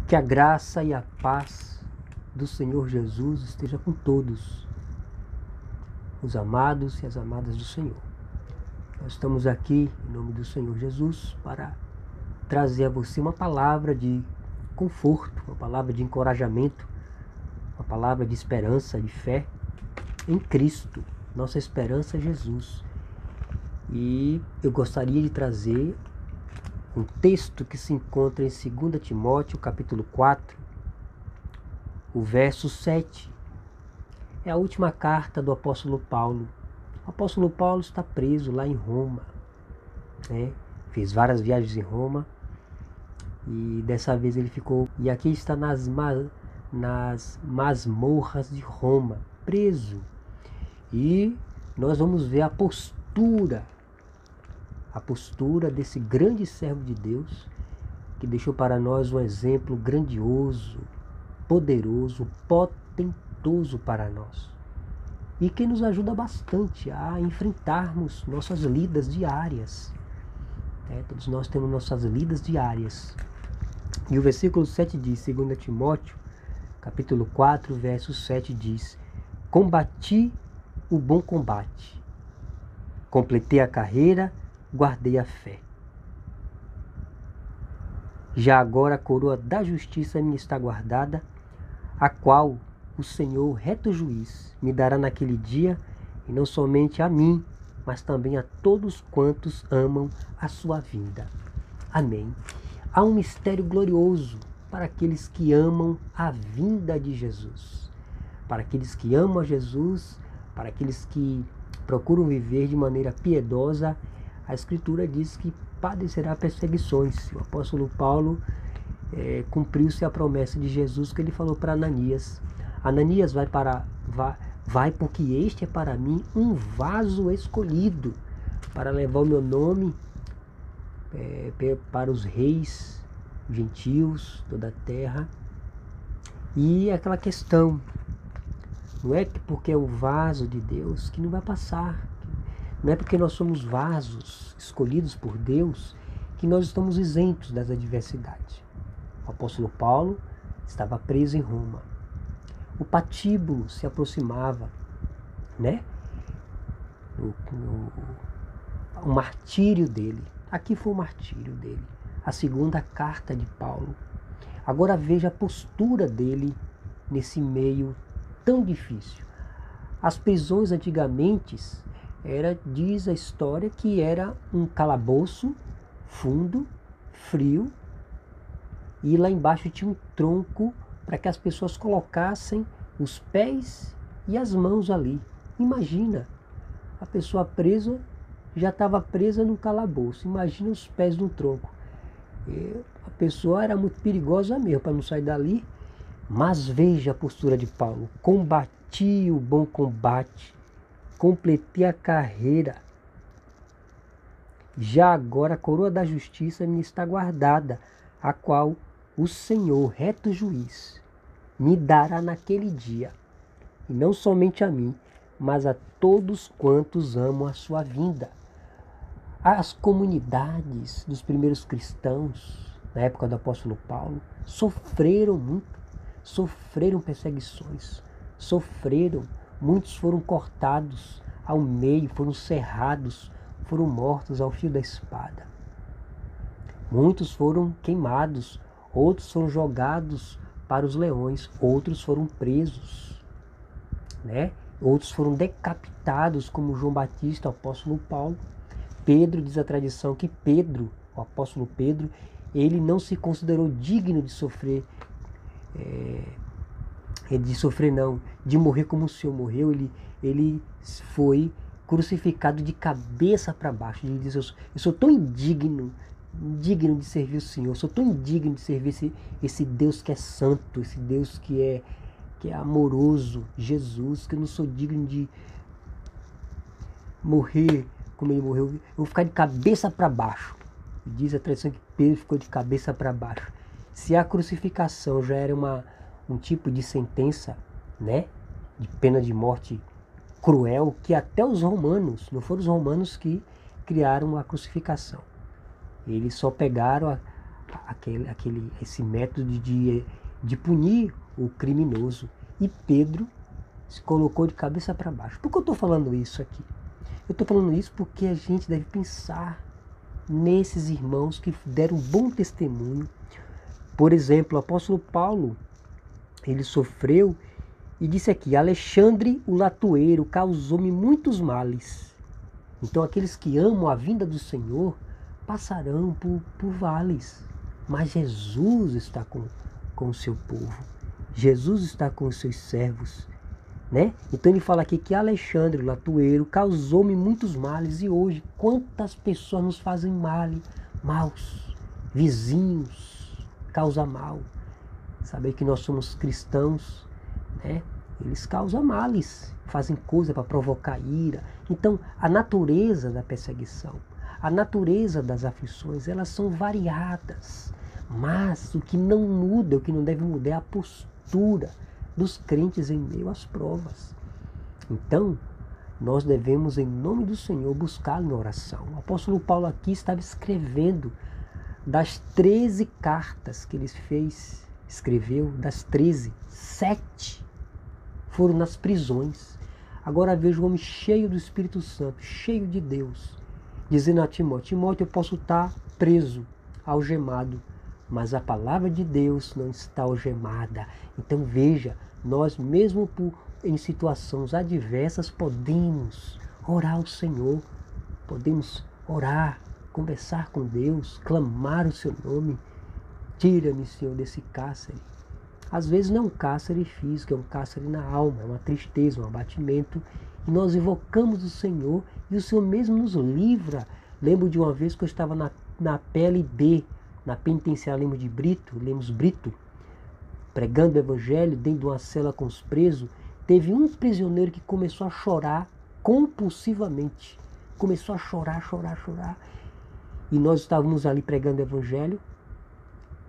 Que a graça e a paz do Senhor Jesus esteja com todos, os amados e as amadas do Senhor. Nós estamos aqui, em nome do Senhor Jesus, para trazer a você uma palavra de conforto, uma palavra de encorajamento, uma palavra de esperança, de fé em Cristo. Nossa esperança é Jesus. E eu gostaria de trazer um texto que se encontra em 2 Timóteo, capítulo 4, o verso 7. É a última carta do apóstolo Paulo. O apóstolo Paulo está preso lá em Roma, né? Fez várias viagens em Roma e dessa vez ele ficou. E aqui está nas masmorras de Roma, preso. E nós vamos ver a postura desse grande servo de Deus, que deixou para nós um exemplo grandioso, poderoso, potentoso para nós. E que nos ajuda bastante a enfrentarmos nossas lidas diárias. Todos nós temos nossas lidas diárias. E o versículo 7 diz, 2 Timóteo, capítulo 4, verso 7 diz: Combati o bom combate, completei a carreira, guardei a fé. Já agora a coroa da justiça me está guardada, a qual o Senhor, reto juiz, me dará naquele dia, e não somente a mim, mas também a todos quantos amam a sua vinda. Amém. Há um mistério glorioso para aqueles que amam a vinda de Jesus. Para aqueles que amam a Jesus, para aqueles que procuram viver de maneira piedosa, a Escritura diz que padecerá perseguições. O apóstolo Paulo cumpriu-se a promessa de Jesus que ele falou para Ananias. Ananias, vai porque este é para mim um vaso escolhido para levar o meu nome para os reis gentios, toda a terra. E aquela questão, não é que porque é o vaso de Deus que não vai passar. Não é porque nós somos vasos escolhidos por Deus que nós estamos isentos das adversidades. O apóstolo Paulo estava preso em Roma. O patíbulo se aproximava, né? O martírio dele. Aqui foi o martírio dele. A segunda carta de Paulo. Agora veja a postura dele nesse meio tão difícil. As prisões antigamente diz a história que era um calabouço fundo, frio, e lá embaixo tinha um tronco para que as pessoas colocassem os pés e as mãos ali. Imagina, a pessoa presa, já estava presa no calabouço, imagina os pés no tronco. A pessoa era muito perigosa mesmo para não sair dali. Mas veja a postura de Paulo: combati o bom combate, completei a carreira. Já agora a coroa da justiça me está guardada, a qual o Senhor, reto juiz, me dará naquele dia, e não somente a mim, mas a todos quantos amam a sua vinda. As comunidades dos primeiros cristãos, na época do apóstolo Paulo, sofreram muito, sofreram perseguições, muitos foram cortados ao meio, foram cerrados, foram mortos ao fio da espada. Muitos foram queimados, outros foram jogados para os leões, outros foram presos, né? Outros foram decapitados, como João Batista, o apóstolo Paulo. Pedro, diz a tradição que Pedro, o apóstolo Pedro, ele não se considerou digno de sofrer, de morrer como o Senhor morreu. Ele foi crucificado de cabeça para baixo. Ele diz: eu sou tão indigno de servir o Senhor, eu sou tão indigno de servir esse Deus que é santo, esse Deus que é amoroso, Jesus, que eu não sou digno de morrer como ele morreu. Eu vou ficar de cabeça para baixo. Diz a tradição que Pedro ficou de cabeça para baixo. Se a crucificação já era um tipo de sentença, né, de pena de morte cruel, que até os romanos, não foram os romanos que criaram a crucificação. Eles só pegaram esse método de punir o criminoso. E Pedro se colocou de cabeça para baixo. Por que eu estou falando isso aqui? Eu estou falando isso porque a gente deve pensar nesses irmãos que deram um bom testemunho. Por exemplo, o apóstolo Paulo, ele sofreu e disse aqui: Alexandre o latueiro causou-me muitos males. Então aqueles que amam a vinda do Senhor passarão por vales. Mas Jesus está com o seu povo. Jesus está com os seus servos. Né? Então ele fala aqui que Alexandre, o latueiro, causou-me muitos males. E hoje, quantas pessoas nos fazem maus? Vizinhos causam mal. Saber que nós somos cristãos, né? Eles causam males, fazem coisa para provocar ira. Então, a natureza da perseguição, a natureza das aflições, elas são variadas. Mas o que não muda, o que não deve mudar é a postura dos crentes em meio às provas. Então, nós devemos, em nome do Senhor, buscá-lo em oração. O apóstolo Paulo aqui estava escrevendo das 13 cartas que ele escreveu, das 13, 7 foram nas prisões. Agora vejo um homem cheio do Espírito Santo, cheio de Deus, dizendo a Timóteo: Timóteo, eu posso estar preso, algemado, mas a palavra de Deus não está algemada. Então veja, nós mesmo em situações adversas podemos orar ao Senhor, podemos orar, conversar com Deus, clamar o seu nome. Tira-me, Senhor, desse cárcere. Às vezes não é um cárcere físico, é um cárcere na alma, é uma tristeza, um abatimento. E nós invocamos o Senhor e o Senhor mesmo nos livra. Lembro de uma vez que eu estava na PLB, na penitenciária Lemos Brito, pregando o Evangelho dentro de uma cela com os presos. Teve um prisioneiro que começou a chorar compulsivamente. Começou a chorar. E nós estávamos ali pregando o Evangelho.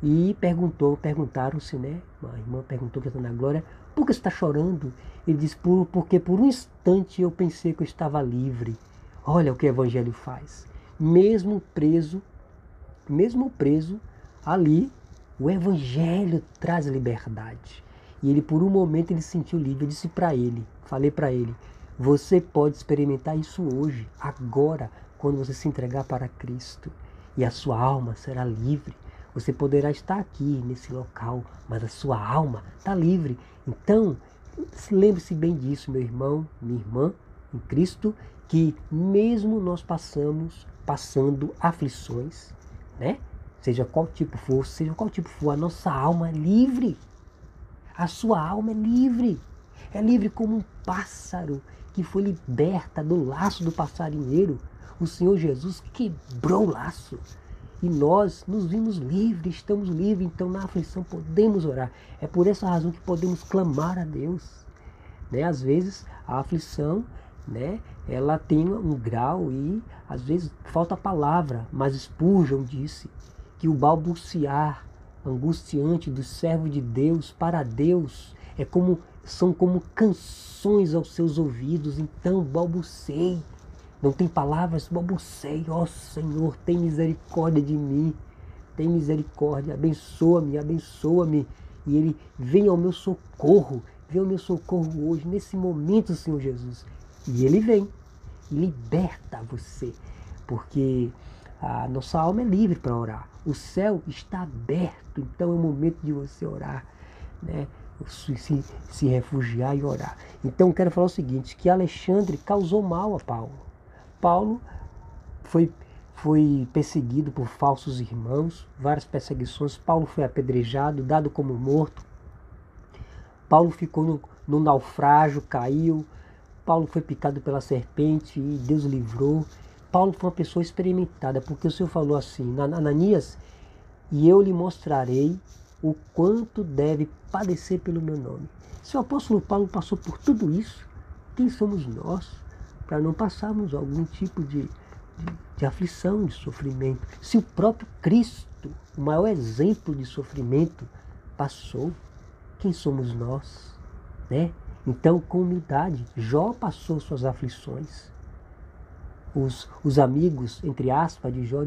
E perguntaram-se, né? A irmã perguntou que está na glória: por que você está chorando? Ele disse: porque por um instante eu pensei que eu estava livre. Olha o que o Evangelho faz. Mesmo preso ali, o Evangelho traz liberdade. E ele, por um momento, ele se sentiu livre. Eu disse para ele, falei para ele: você pode experimentar isso hoje, agora, quando você se entregar para Cristo. E a sua alma será livre. Você poderá estar aqui nesse local, mas a sua alma está livre. Então, lembre-se bem disso, meu irmão, minha irmã, em Cristo, que mesmo nós passando aflições, né? Seja qual tipo for, a nossa alma é livre. A sua alma é livre. É livre como um pássaro que foi liberta do laço do passarinheiro. O Senhor Jesus quebrou o laço. E nós nos vimos livres, estamos livres, então na aflição podemos orar. É por essa razão que podemos clamar a Deus. Né? Às vezes a aflição, né, ela tem um grau e às vezes falta palavra, mas Spurgeon disse que o balbuciar angustiante do servo de Deus para Deus são como canções aos seus ouvidos. Então balbuciei. Não tem palavras, balbucei: ó Senhor, tem misericórdia de mim, tem misericórdia, abençoa-me. E Ele vem ao meu socorro hoje, nesse momento, Senhor Jesus. E Ele vem e liberta você, porque a nossa alma é livre para orar. O céu está aberto, então é o momento de você orar, né? Se refugiar e orar. Então quero falar o seguinte, que Alexandre causou mal a Paulo. Paulo foi perseguido por falsos irmãos, várias perseguições. Paulo foi apedrejado, dado como morto. Paulo ficou no naufrágio, caiu. Paulo foi picado pela serpente e Deus o livrou. Paulo foi uma pessoa experimentada, porque o Senhor falou assim: Ananias, e eu lhe mostrarei o quanto deve padecer pelo meu nome. Se o apóstolo Paulo passou por tudo isso, quem somos nós para não passarmos algum tipo de aflição, de sofrimento? Se o próprio Cristo, o maior exemplo de sofrimento, passou, quem somos nós? Né? Então, com humildade, Jó passou suas aflições. os amigos, entre aspas, de Jó,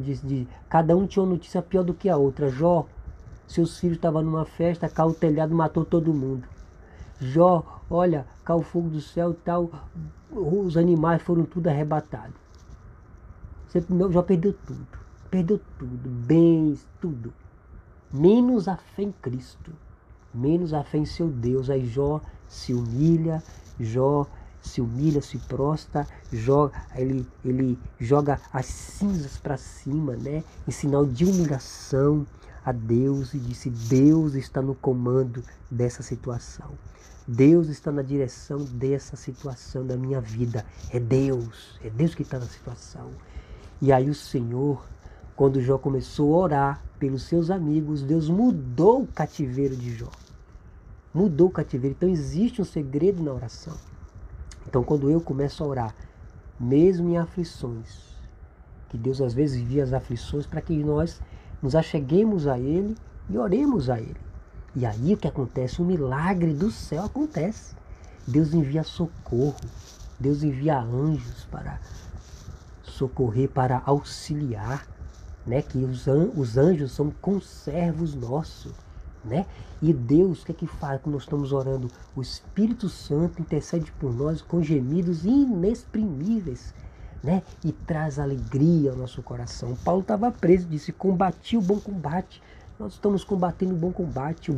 cada um tinha uma notícia pior do que a outra. Jó, seus filhos estavam numa festa, caiu o telhado, matou todo mundo. Jó, olha, caiu o fogo do céu e tal, os animais foram tudo arrebatados. Jó perdeu tudo, bens, tudo. Menos a fé em Cristo, menos a fé em seu Deus. Aí Jó se humilha, se prostra, ele joga as cinzas para cima, né, em sinal de humilhação a Deus, e disse: Deus está no comando dessa situação. Deus está na direção dessa situação da minha vida. É Deus que está na situação. E aí o Senhor, quando Jó começou a orar pelos seus amigos, Deus mudou o cativeiro de Jó. Mudou o cativeiro. Então existe um segredo na oração. Então quando eu começo a orar, mesmo em aflições, que Deus às vezes envia as aflições para que nós nos acheguemos a Ele e oremos a Ele. E aí o que acontece? O milagre do céu acontece. Deus envia socorro. Deus envia anjos para socorrer, para auxiliar, né? Que os anjos são conservos nossos, né? E Deus, o que é que faz quando nós estamos orando? O Espírito Santo intercede por nós com gemidos inexprimíveis, né? E traz alegria ao nosso coração. Paulo estava preso, disse: combati o bom combate. Nós estamos combatendo o bom combate,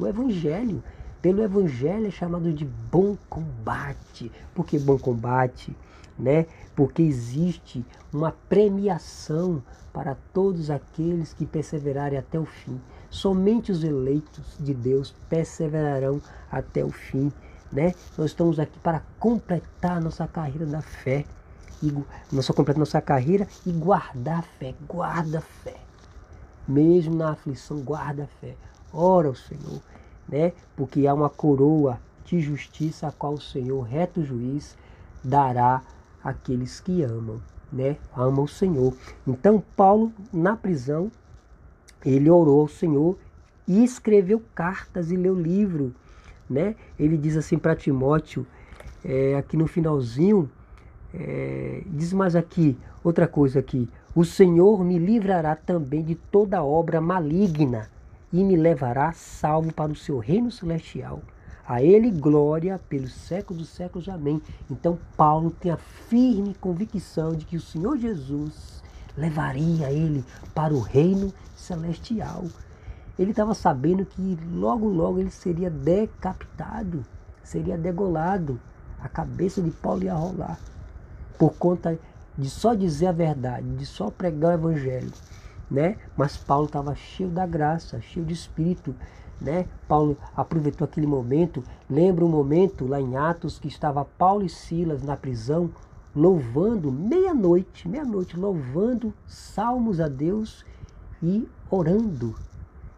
o Evangelho. Pelo Evangelho é chamado de bom combate. Por que bom combate? Né? Porque existe uma premiação para todos aqueles que perseverarem até o fim. Somente os eleitos de Deus perseverarão até o fim, né? Nós estamos aqui para completar nossa carreira da fé, completar nossa carreira e guardar a fé. Guarda a fé. Mesmo na aflição, guarda a fé. Ora ao Senhor, né? Porque há uma coroa de justiça a qual o Senhor, reto juiz, dará àqueles que amam, né? Amam o Senhor. Então Paulo, na prisão, ele orou ao Senhor e escreveu cartas e leu livro, né? Ele diz assim para Timóteo, aqui no finalzinho, diz mais aqui, outra coisa aqui: o Senhor me livrará também de toda obra maligna e me levará salvo para o seu reino celestial. A Ele glória pelos séculos dos séculos. Amém. Então Paulo tem a firme convicção de que o Senhor Jesus levaria ele para o reino celestial. Ele estava sabendo que logo, logo ele seria decapitado, seria degolado. A cabeça de Paulo ia rolar por conta de só dizer a verdade, de só pregar o Evangelho, né? Mas Paulo estava cheio da graça, cheio de Espírito, né? Paulo aproveitou aquele momento. Lembra um momento lá em Atos que estava Paulo e Silas na prisão, louvando meia-noite, louvando salmos a Deus e orando.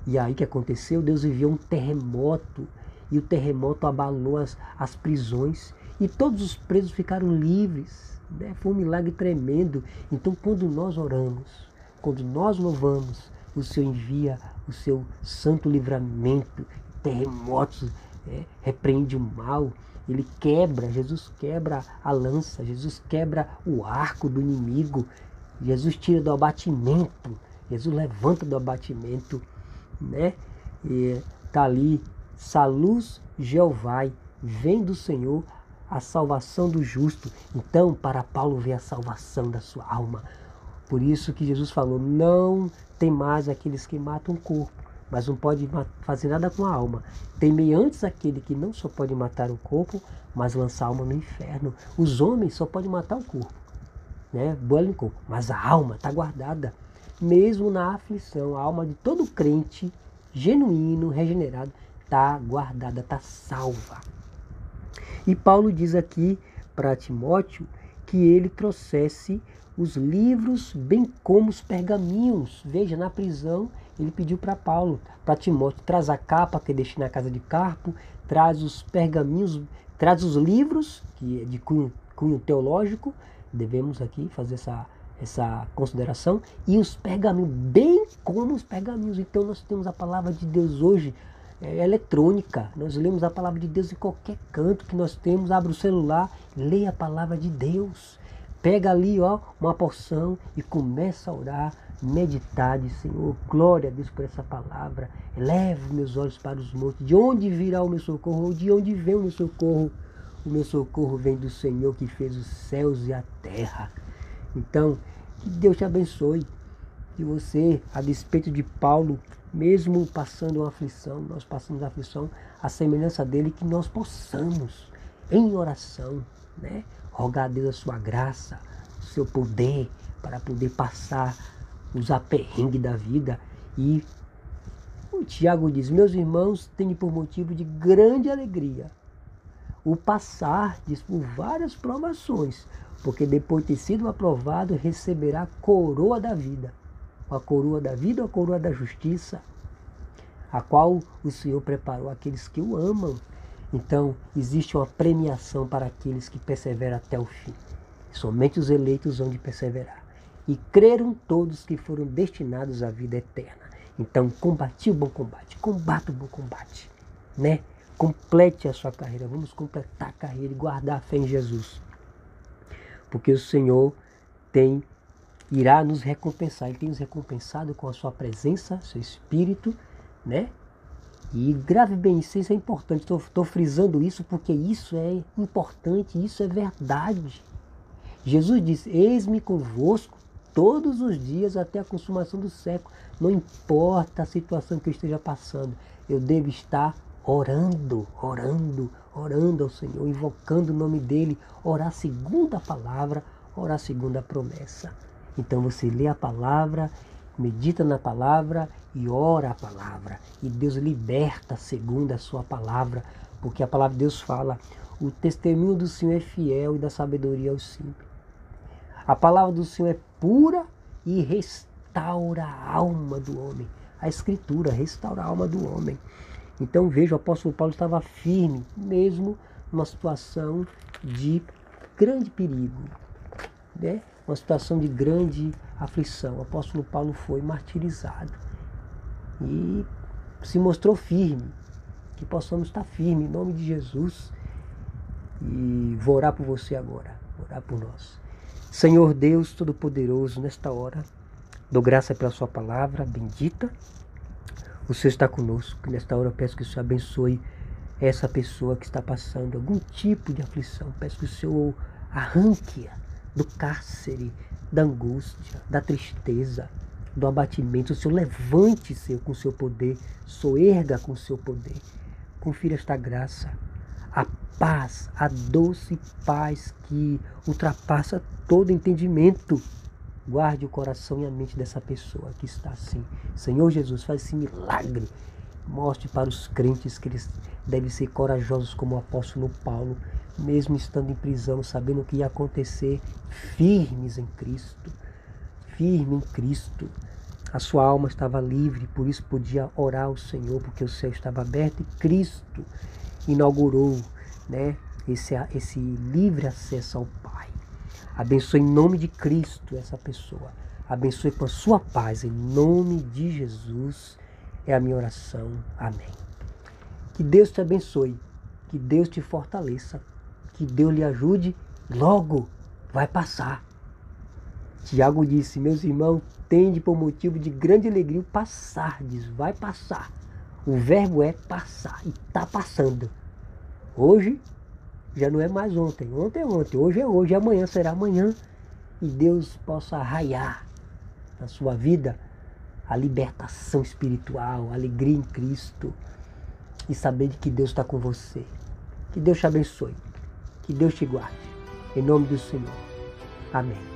E aí o que aconteceu? Deus enviou um terremoto, e o terremoto abalou as prisões, e todos os presos ficaram livres, né? Foi um milagre tremendo. Então quando nós oramos, quando nós louvamos, o Senhor envia o seu santo livramento, terremotos, repreende o mal, ele quebra, Jesus quebra a lança, Jesus quebra o arco do inimigo, Jesus tira do abatimento, Jesus levanta do abatimento, né? E tá ali: salus Jeová, vem do Senhor a salvação do justo. Então para Paulo veio a salvação da sua alma. Por isso que Jesus falou: não tem mais aqueles que matam o corpo, mas não pode fazer nada com a alma. Temei antes aquele que não só pode matar o corpo, mas lançar a alma no inferno. Os homens só podem matar o corpo, né? No corpo, mas a alma está guardada. Mesmo na aflição, a alma de todo crente genuíno, regenerado, está guardada, está salva. E Paulo diz aqui para Timóteo que ele trouxesse os livros, bem como os pergaminhos. Veja, na prisão, ele pediu para Timóteo: traz a capa que deixei na casa de Carpo, traz os pergaminhos, traz os livros, que é de cunho teológico, devemos aqui fazer essa consideração, e os pergaminhos, bem como os pergaminhos. Então nós temos a palavra de Deus hoje, eletrônica. Nós lemos a palavra de Deus em qualquer canto que nós temos. Abre o celular, leia a palavra de Deus. Pega ali, ó, uma porção e começa a orar, meditar, diz, Senhor, glória a Deus por essa palavra. Elevo meus olhos para os montes. De onde virá o meu socorro? De onde vem o meu socorro? O meu socorro vem do Senhor que fez os céus e a terra. Então, que Deus te abençoe. Que você, a despeito de Paulo, mesmo passando uma aflição, nós passamos a aflição, a semelhança dele, que nós possamos, em oração, né, rogar a Deus a sua graça, o seu poder, para poder passar os aperrengues da vida. E o Tiago diz, meus irmãos, tenho por motivo de grande alegria o passar, diz, por várias provações, porque depois de ter sido aprovado, receberá a coroa da vida. A coroa da vida ou a coroa da justiça, a qual o Senhor preparou aqueles que o amam. Então, existe uma premiação para aqueles que perseveram até o fim. Somente os eleitos hão de perseverar. E creram todos que foram destinados à vida eterna. Então, combati o bom combate, combata o bom combate, né? Complete a sua carreira, vamos completar a carreira e guardar a fé em Jesus. Porque o Senhor irá nos recompensar. Ele tem nos recompensado com a sua presença, seu Espírito, né? E grave bem isso é importante. Estou frisando isso porque isso é importante, isso é verdade. Jesus disse, eis-me convosco todos os dias até a consumação do século. Não importa a situação que eu esteja passando, eu devo estar orando ao Senhor, invocando o nome dEle, orar segundo a palavra, orar segundo a promessa. Então você lê a palavra, medita na palavra e ora a palavra. E Deus liberta segundo a sua palavra, porque a palavra de Deus fala, o testemunho do Senhor é fiel e da sabedoria aos simples. A palavra do Senhor é pura e restaura a alma do homem. A Escritura restaura a alma do homem. Então veja, o apóstolo Paulo estava firme, mesmo numa situação de grande perigo, né? Uma situação de grande aflição. O apóstolo Paulo foi martirizado e se mostrou firme. Que possamos estar firmes em nome de Jesus. E vou orar por você agora, vou orar por nós. Senhor Deus Todo-Poderoso, nesta hora, dou graça pela sua palavra bendita. O Senhor está conosco. Nesta hora eu peço que o Senhor abençoe essa pessoa que está passando algum tipo de aflição. Peço que o Senhor arranque-a do cárcere, da angústia, da tristeza, do abatimento. O Senhor levante, Senhor, com o seu poder, soerga com o seu poder. Confira esta graça, a paz, a doce paz que ultrapassa todo entendimento. Guarde o coração e a mente dessa pessoa que está assim. Senhor Jesus, faz esse milagre. Mostre para os crentes que eles devem ser corajosos como o apóstolo Paulo, mesmo estando em prisão, sabendo o que ia acontecer, firmes em Cristo, firme em Cristo. A sua alma estava livre, por isso podia orar ao Senhor, porque o céu estava aberto e Cristo inaugurou, né, esse livre acesso ao Pai. Abençoe em nome de Cristo essa pessoa. Abençoe com a sua paz, em nome de Jesus. É a minha oração. Amém. Que Deus te abençoe, que Deus te fortaleça, que Deus lhe ajude. Logo vai passar. Tiago disse, meus irmãos, tende por motivo de grande alegria o passar. Diz, vai passar. O verbo é passar e está passando. Hoje já não é mais ontem. Ontem é ontem, hoje é hoje, amanhã será amanhã. E Deus possa arraiar na sua vida a libertação espiritual, a alegria em Cristo e saber de que Deus está com você. Que Deus te abençoe, que Deus te guarde. Em nome do Senhor. Amém.